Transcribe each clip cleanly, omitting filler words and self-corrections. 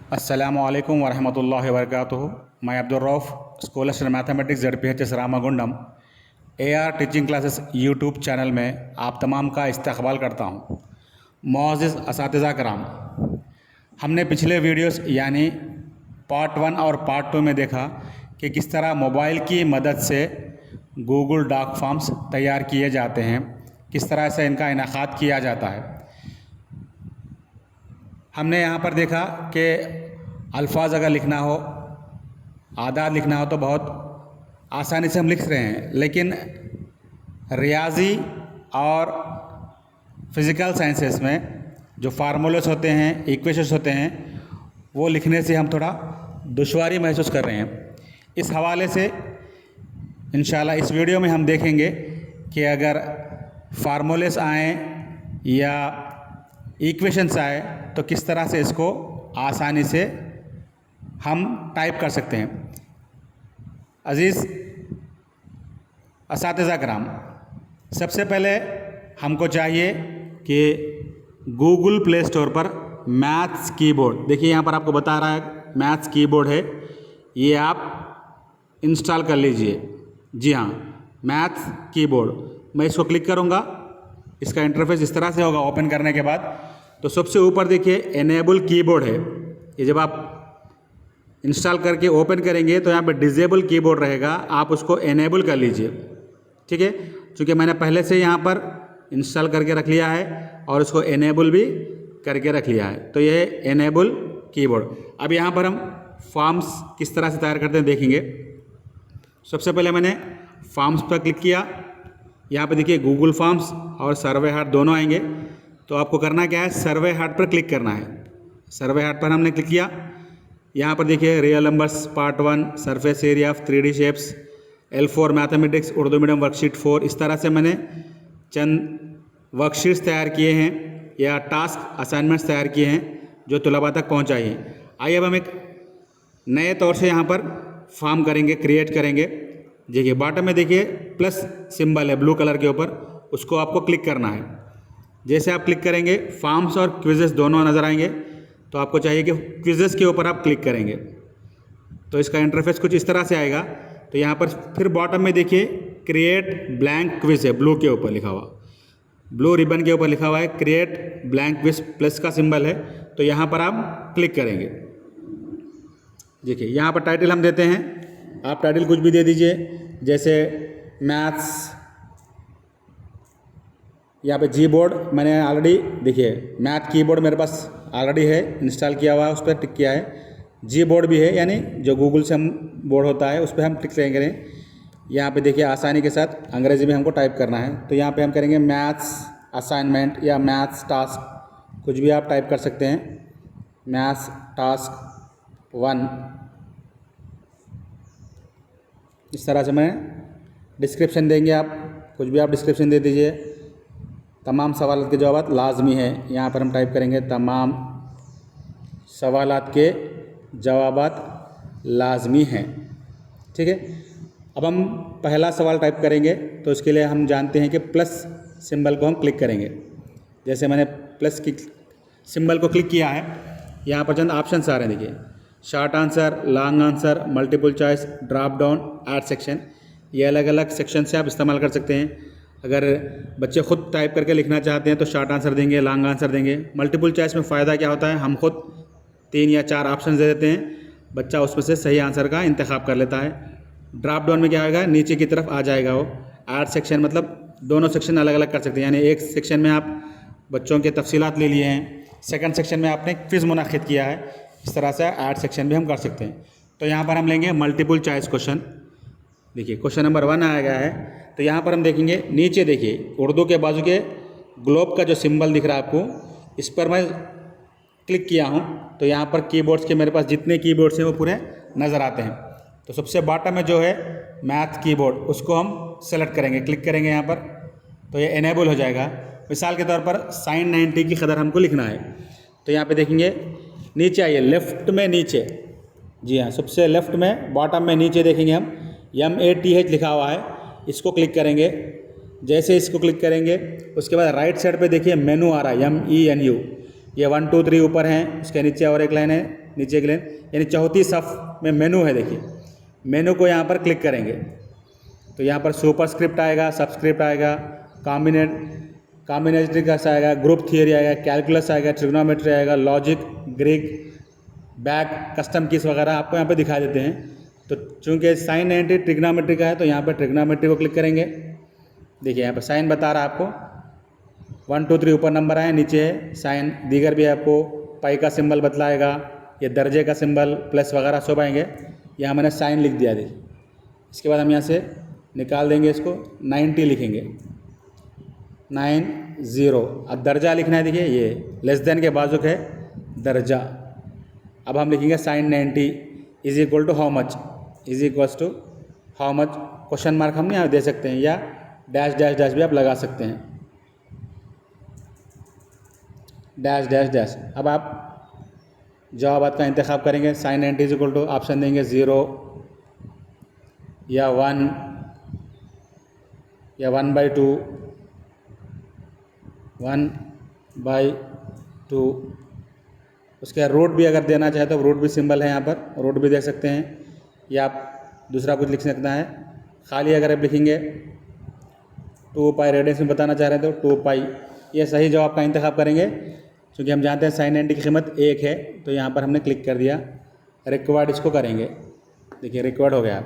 अस्सलामुअलैकुम वरहमतुल्लाहि वबरकातुहू। मैं Abdul Rauf, scholar mathematics ZPHS Ramagundam AR teaching classes YouTube channel में आप तमाम का इस्तकबाल करता हूँ। मुअज़्ज़िज़ असातिज़ा कराम, हमने पिछले वीडियोस यानी पार्ट 1 और पार्ट 2 में देखा कि किस तरह मोबाइल की मदद से गूगल डॉक फॉर्म्स तैयार किए जाते हैं, किस तरह से इनका इनाक़ाद किया जाता है। हमने यहाँ पर देखा कि अल्फाज अगर लिखना हो, आदाद लिखना हो तो बहुत आसानी से हम लिख रहे हैं, लेकिन रियाजी और फिज़िकल साइंसेस में जो फार्मूलेस होते हैं, इक्वेशंस होते हैं, वो लिखने से हम थोड़ा दुश्वारी महसूस कर रहे हैं। इस हवाले से इंशाल्लाह इस वीडियो में हम देखेंगे कि अगर फार्मूलेस आएँ या इक्वेशंस आए तो किस तरह से इसको आसानी से हम टाइप कर सकते हैं। अज़ीज़ असातिज़ा कराम, सबसे पहले हमको चाहिए कि गूगल प्ले स्टोर पर मैथ्स कीबोर्ड, देखिए यहाँ पर आपको बता रहा है मैथ्स कीबोर्ड है, ये आप इंस्टॉल कर लीजिए। जी हाँ, मैथ्स कीबोर्ड, मैं इसको क्लिक करूँगा, इसका इंटरफेस इस तरह से होगा। ओपन करने के बाद तो सबसे ऊपर देखिए एनेबल कीबोर्ड है, ये जब आप इंस्टॉल करके ओपन करेंगे तो यहाँ पे डिसेबल कीबोर्ड रहेगा, आप उसको एनेबल कर लीजिए। ठीक है, चूँकि मैंने पहले से यहाँ पर इंस्टॉल करके रख लिया है और उसको एनेबल भी करके रख लिया है, तो ये है एनेबल कीबोर्ड। अब यहाँ पर हम फॉर्म्स किस तरह से तैयार करते हैं देखेंगे। सबसे पहले मैंने फॉर्म्स पर क्लिक किया, यहाँ पे देखिए गूगल फॉर्म्स और सर्वे हार्ट दोनों आएंगे। तो आपको करना क्या है, सर्वे हार्ट पर क्लिक करना है। सर्वे हार्ट पर हमने क्लिक किया, यहाँ पर देखिए real numbers part 1, surface area of 3D shapes, L4 mathematics Urdu medium worksheet 4, इस तरह से मैंने चंद वर्कशीट्स तैयार किए हैं या टास्क असाइनमेंट्स तैयार किए हैं जो तलबा तक पहुँचाइए। आइए अब हम एक नए तौर से यहाँ पर फॉर्म करेंगे, क्रिएट करेंगे। देखिए बॉटम में देखिए प्लस सिंबल है ब्लू कलर के ऊपर, उसको आपको क्लिक करना है। जैसे आप क्लिक करेंगे फॉर्म्स और क्विजेस दोनों नज़र आएंगे, तो आपको चाहिए कि क्विजेस के ऊपर आप क्लिक करेंगे तो इसका इंटरफेस कुछ इस तरह से आएगा। तो यहाँ पर फिर बॉटम में देखिए क्रिएट ब्लैंक क्विज है, ब्लू के ऊपर लिखा हुआ, ब्लू रिबन के ऊपर लिखा हुआ है क्रिएट ब्लैंक क्विज, प्लस का सिंबल है, तो यहाँ पर आप क्लिक करेंगे। देखिए यहाँ पर टाइटल हम देते हैं, आप टाइटल कुछ भी दे दीजिए, जैसे मैथ्स, यहाँ पे जी बोर्ड मैंने ऑलरेडी, देखिए मैथ कीबोर्ड मेरे पास ऑलरेडी है, इंस्टॉल किया हुआ है, उस पर टिक किया है। जी बोर्ड भी है, यानी जो गूगल से हम बोर्ड होता है उस पर हम टिक करेंगे। यहाँ पे देखिए आसानी के साथ अंग्रेजी में हमको टाइप करना है, तो यहाँ पे हम करेंगे मैथ्स असाइनमेंट या मैथ्स टास्क, कुछ भी आप टाइप कर सकते हैं। मैथ्स टास्क 1, इस तरह से मैं डिस्क्रिप्शन देंगे, आप कुछ भी आप डिस्क्रिप्शन दे दीजिए। तमाम सवालों के जवाब लाजमी है, यहाँ पर हम टाइप करेंगे तमाम सवालात के जवाबात लाजमी हैं। ठीक है, अब हम पहला सवाल टाइप करेंगे, तो इसके लिए हम जानते हैं कि प्लस सिंबल को हम क्लिक करेंगे। जैसे मैंने प्लस की सिंबल को क्लिक किया है, यहाँ पर चंद ऑप्शन आ रहे हैं, देखिए short answer, long answer, multiple choice, drop down, add section, ये अलग अलग सेक्शन से आप इस्तेमाल कर सकते हैं। अगर बच्चे खुद टाइप करके लिखना चाहते हैं तो शॉर्ट आंसर देंगे, लॉन्ग आंसर देंगे। मल्टीपल चॉइस में फ़ायदा क्या होता है, हम खुद 3 या 4 ऑप्शन दे देते हैं, बच्चा उसमें से सही आंसर का इंतखाब कर लेता है। ड्रॉप डाउन में क्या होगा, नीचे की तरफ आ जाएगा वो। ऐड सेक्शन मतलब दोनों सेक्शन अलग अलग कर सकते हैं, यानी एक सेक्शन में आप बच्चों के तफसीलात ले लिए हैं, सेकंड सेक्शन में आपने क्विज़ मुनाकिद किया है, इस तरह से ऐड सेक्शन भी हम कर सकते हैं। तो यहाँ पर हम लेंगे मल्टीपल चॉइस क्वेश्चन। देखिए क्वेश्चन नंबर 1 आया गया है, तो यहाँ पर हम देखेंगे नीचे देखिए उर्दू के बाजू के ग्लोब का जो सिंबल दिख रहा है आपको, इस पर मैं क्लिक किया हूँ, तो यहाँ पर कीबोर्ड्स के मेरे पास जितने कीबोर्ड्स हैं वो पूरे नज़र आते हैं। तो सबसे बॉटम में जो है मैथ कीबोर्ड, उसको हम सेलेक्ट करेंगे, क्लिक करेंगे यहाँ पर, तो ये इनेबल हो जाएगा। मिसाल के तौर पर sin 90 की कदर हमको लिखना है, तो यहाँ पे देखेंगे नीचे आइए, लेफ़्ट में नीचे, जी हाँ सबसे लेफ़्ट में बॉटम में नीचे देखेंगे हम MATH लिखा हुआ है, इसको क्लिक करेंगे। जैसे इसको क्लिक करेंगे उसके बाद राइट साइड पे देखिए मेनू आ रहा है MENU, ये 1 2 3 ऊपर हैं, इसके नीचे और एक लाइन है नीचे की लाइन, यानी चौथी सफ में मेनू है। देखिए मेनू को यहाँ पर क्लिक करेंगे तो यहाँ पर सुपरस्क्रिप्ट आएगा, सबस्क्रिप्ट आएगा, कॉम्बिनेटरिक्स आएगा, ग्रुप थियरी आएगा, कैलकुलस आएगा, ट्रिग्नोमेट्री आएगा, logic, Greek, back, custom keys वगैरह आपको यहाँ पे दिखा देते हैं। तो चूँकि साइन 90 ट्रिग्नोमेट्री का है तो यहाँ पर ट्रिग्नोमेट्री को क्लिक करेंगे। देखिए यहाँ पर साइन बता रहा है आपको 1 2 3 ऊपर नंबर आए, नीचे है साइन, दीगर भी आपको पाई का सिंबल बतलाएगा, ये दर्जे का सिंबल प्लस वगैरह सब आएंगे। यहाँ मैंने साइन लिख दिया। देखिए इसके बाद हम यहाँ से निकाल देंगे, इसको 90 लिखेंगे, 90। अब दर्जा लिखना है। देखिए ये लेस देन के बाजू है दर्जा। अब हम लिखेंगे sine 90 is equal to how much, is equal to how much, question mark हम यहाँ दे सकते हैं या डैश डैश डैश भी आप लगा सकते हैं, डैश डैश डैश। अब आप जवाब का इंतखाब करेंगे। Sine 90 is equal to option देंगे 0 या 1 या 1/2, 1/2। उसके रूट भी अगर देना चाहे तो रूट भी सिंबल है यहाँ पर, रूट भी दे सकते हैं, या आप दूसरा कुछ लिख सकता है। खाली अगर आप लिखेंगे 2 पाई, रेडियंस में बताना चाह रहे हैं तो 2 पाई, ये सही जवाब का इंतखाब करेंगे। क्योंकि हम जानते हैं साइन 90 की कीमत 1 है तो यहाँ पर हमने क्लिक कर दिया। रिक्वायर्ड इसको करेंगे। देखिए रिक्वायर्ड हो गया।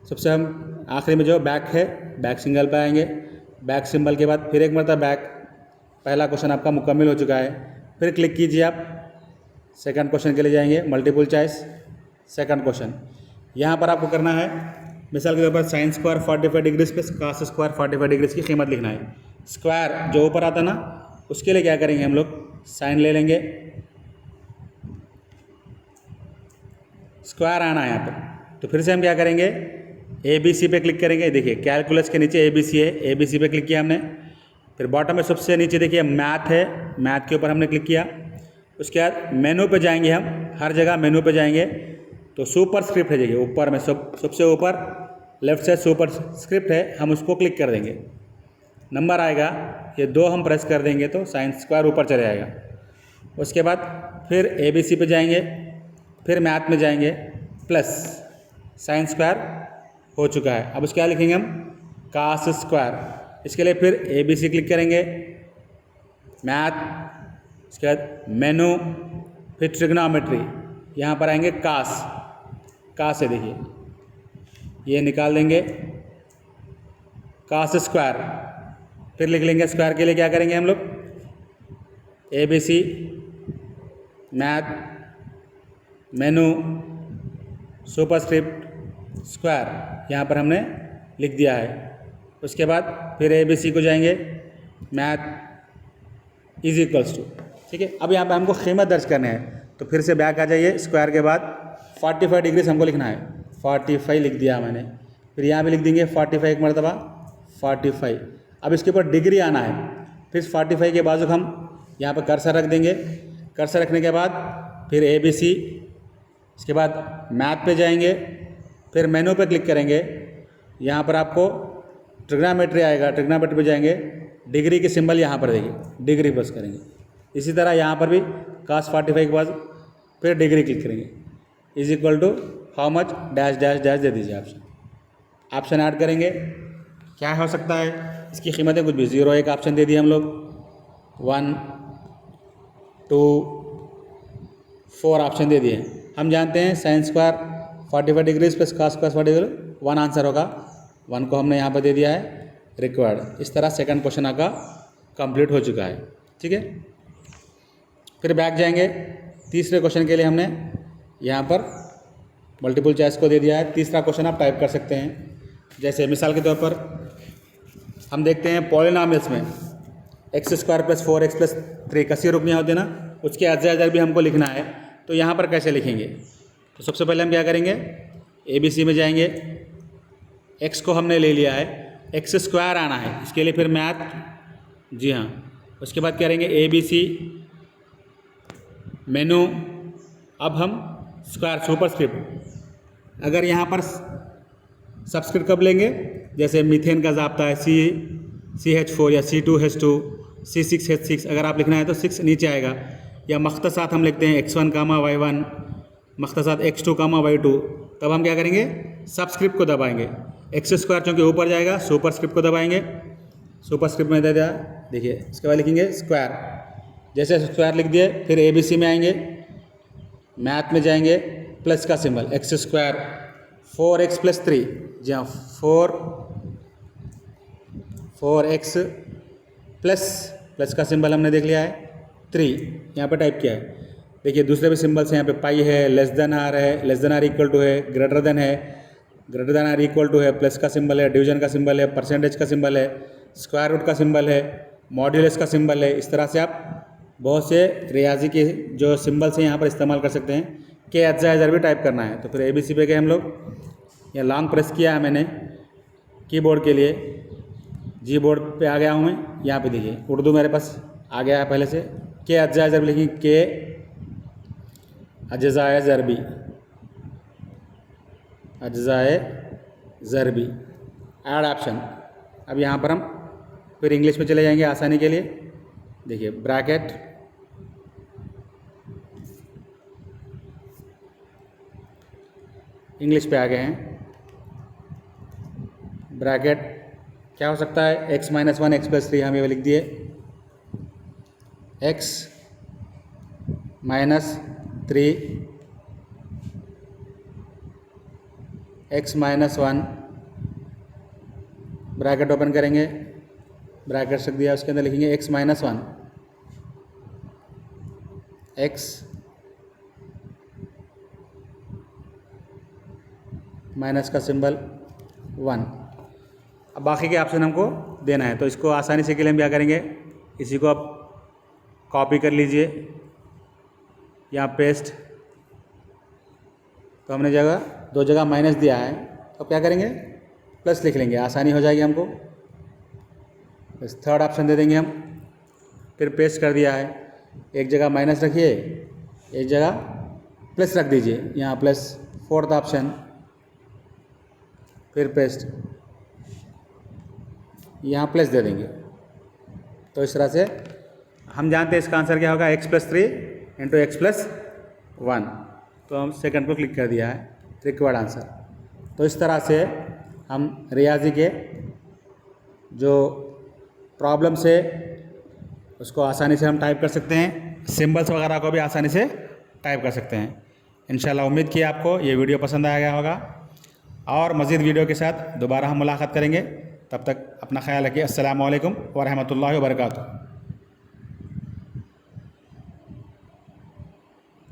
सबसे हम आखिरी में जो बैक है, बैक सिंगल पे आएंगे। बैक सिंबल के बाद फिर एक मरतबा बैक, पहला क्वेश्चन आपका मुकम्मल हो चुका है। फिर क्लिक कीजिए, आप सेकंड क्वेश्चन के लिए जाएंगे, मल्टीपल चॉइस सेकंड क्वेश्चन। यहाँ पर आपको करना है मिसाल के तौर पर sine square 45 degrees plus cos square 45 degrees की कीमत लिखना है। स्क्वायर जो ऊपर आता ना उसके लिए क्या करेंगे हम लोग, साइन ले लेंगे, स्क्वायर आना है यहाँ पर। तो फिर से हम क्या करेंगे, ABC पे क्लिक करेंगे। देखिए कैलकुलस के नीचे ABC है, ABC पे क्लिक किया हमने। फिर बॉटम में सबसे नीचे देखिए मैथ है, मैथ के ऊपर हमने क्लिक किया। उसके बाद मेनू पे जाएंगे, हम हर जगह मेनू पे जाएंगे तो सुपर स्क्रिप्ट है। देखिए ऊपर में सबसे ऊपर लेफ्ट साइड सुपर स्क्रिप्ट है, हम उसको क्लिक कर देंगे। नंबर आएगा, ये 2 हम प्रेस कर देंगे तो साइन स्क्वायर ऊपर चले आएगा। उसके बाद फिर ABC पे जाएंगे, फिर मैथ में जाएंगे, प्लस साइन स्क्वायर हो चुका है। अब उसके बाद लिखेंगे हम कास स्क्वायर। इसके लिए फिर ABC क्लिक करेंगे, मैथ, इसके बाद मेनू, फिर ट्रिग्नोमेट्री, यहाँ पर आएंगे कास है। देखिए ये निकाल देंगे कास स्क्वायर। फिर लिख लेंगे स्क्वायर के लिए क्या करेंगे हम लोग, ABC, मैथ, मेनू, सुपरस्क्रिप्ट, स्क्वायर, यहाँ पर हमने लिख दिया है। उसके बाद फिर ABC को जाएंगे, मैथ इज इक्वल्स टू, ठीक है। अब यहाँ पर हमको कीमत दर्ज करने हैं तो फिर से बैक आ जाइए। स्क्वायर के बाद 45 डिग्रीज हमको लिखना है, 45 लिख दिया मैंने। फिर यहाँ भी लिख देंगे 45 एक मरतबा 45। अब इसके ऊपर डिग्री आना है, फिर 45 के बाजू हम यहाँ पर कर्सर रख देंगे। कर्सर रखने के बाद फिर ABC, इसके बाद मैथ पे जाएंगे, फिर मेनू पे क्लिक करेंगे। यहाँ पर आपको ट्रिग्नोमेट्री आएगा, ट्रिग्नोमेट्री पे जाएंगे, डिग्री की सिंबल यहाँ पर देखिए, डिग्री प्रेस करेंगे। इसी तरह यहाँ पर भी कास 45 के बाद फिर डिग्री क्लिक करेंगे, is equal to how much dash dash dash दे दीजिए। ऑप्शन ऐड करेंगे, क्या हो सकता है इसकी कीमतें कुछ भी, 0 एक ऑप्शन दे दिए हम लोग, 1 2 4 ऑप्शन दे दिए। हम जानते हैं sine square 45 degrees plus cos square 45, 1 answer होगा, 1 को हमने यहाँ पर दे दिया है रिक्वायर्ड। इस तरह सेकंड क्वेश्चन आपका कंप्लीट हो चुका है, ठीक है। फिर बैक जाएंगे, तीसरे क्वेश्चन के लिए हमने यहाँ पर मल्टीपल चॉइस को दे दिया है। तीसरा क्वेश्चन आप टाइप कर सकते हैं। जैसे मिसाल के तौर पर हम देखते हैं पॉलिनॉमियल्स में x square plus 4x plus 3 कसी रुकनियाँ होती है ना, उसके अज़र भी हमको लिखना है। तो यहाँ पर कैसे लिखेंगे, तो सबसे पहले हम क्या करेंगे, ABC में जाएंगे, x को हमने ले लिया है, x स्क्वायर आना है, इसके लिए फिर मैथ, जी हाँ। उसके बाद करेंगे ABC, मेनू, अब हम स्क्वायर सुपरस्क्रिप्ट। अगर यहाँ पर सबस्क्रिप्ट कब लेंगे, जैसे मीथेन का ज़ाब्ता है CH4 या C2H2 C6H6, अगर आप लिखना है तो 6 नीचे आएगा, या मख्तसात हम लिखते हैं x1 कामा y1, मख्तसात x2 कामा y2, तब हम क्या करेंगे, सबस्क्रिप्ट को दबाएंगे। एक्स स्क्वायर चूँकि ऊपर जाएगा, सुपरस्क्रिप्ट को दबाएंगे। सुपरस्क्रिप्ट में दे दिया, देखिए इसके बाद लिखेंगे स्क्वायर। जैसे स्क्वायर लिख दिए, फिर ABC में आएंगे, मैथ में जाएंगे, प्लस का सिंबल एक्स स्क्वायर 4x + 3, जी हाँ 4x प्लस का सिंबल हमने देख लिया है, 3 यहाँ पर टाइप किया है। देखिए दूसरे भी सिंबल्स हैं यहाँ पे, पाई है, लेस देन आर है, less than or equal to है, ग्रेटर देन है, greater than or equal to है, प्लस का सिंबल है, डिवीजन का सिंबल है, परसेंटेज का सिंबल है, स्क्वायर रूट का सिंबल है, मॉड्यूलस का सिंबल है। इस तरह से आप बहुत से रियाजी के जो सिंबल्स हैं यहाँ पर इस्तेमाल कर सकते हैं। के अज्जा इधर भी टाइप करना है, तो फिर ABC पे गए हम लोग, यहाँ लॉन्ग प्रेस किया है मैंने कीबोर्ड के लिए, जी बोर्ड पे आ गया हूँ मैं। यहाँ पे देखिए उर्दू मेरे पास आ गया है पहले से। के अज्जा ज़रबी लिखिए, के अज्जाए ज़रबी, अज्जाए ज़रबी, ऐड ऑप्शन। अब यहाँ पर हम फिर इंग्लिश में चले जाएंगे आसानी के लिए। देखिए ब्रैकेट, इंग्लिश पे आ गए हैं। ब्रैकेट क्या हो सकता है, x - 1 x + 3 हम ये लिख दिए, x - 3 x - 1, ब्रैकेट ओपन करेंगे, ब्रैकेट रख दिया, उसके अंदर लिखेंगे x - 1, x माइनस का सिंबल 1। अब बाकी के ऑप्शन हमको देना है, तो इसको आसानी से के लिए हम क्या करेंगे, इसी को आप कॉपी कर लीजिए, यहाँ पेस्ट। तो हमने दो जगह माइनस दिया है, तो क्या करेंगे, प्लस लिख लेंगे, आसानी हो जाएगी हमको। बस थर्ड ऑप्शन दे देंगे हम, फिर पेस्ट कर दिया है, एक जगह माइनस रखिए, एक जगह प्लस रख दीजिए, यहाँ प्लस। फोर्थ ऑप्शन, फिर पेस्ट, यहाँ प्लस दे देंगे। तो इस तरह से हम जानते हैं इसका आंसर क्या होगा, x + 3 × x + 1। तो हम सेकंड पर क्लिक कर दिया है, रिक्वायर्ड आंसर। तो इस तरह से हम रियाजी के जो प्रॉब्लम्स है उसको आसानी से हम टाइप कर सकते हैं, सिंबल्स वगैरह को भी आसानी से टाइप कर सकते हैं। इंशाल्लाह उम्मीद की आपको ये वीडियो पसंद आया गया होगा, और मज़ीद वीडियो के साथ दोबारा हम मुलाकात करेंगे। तब तक अपना ख्याल रखिए। अस्सलामु अलैकुम व रहमतुल्लाहि व बरकातुहू।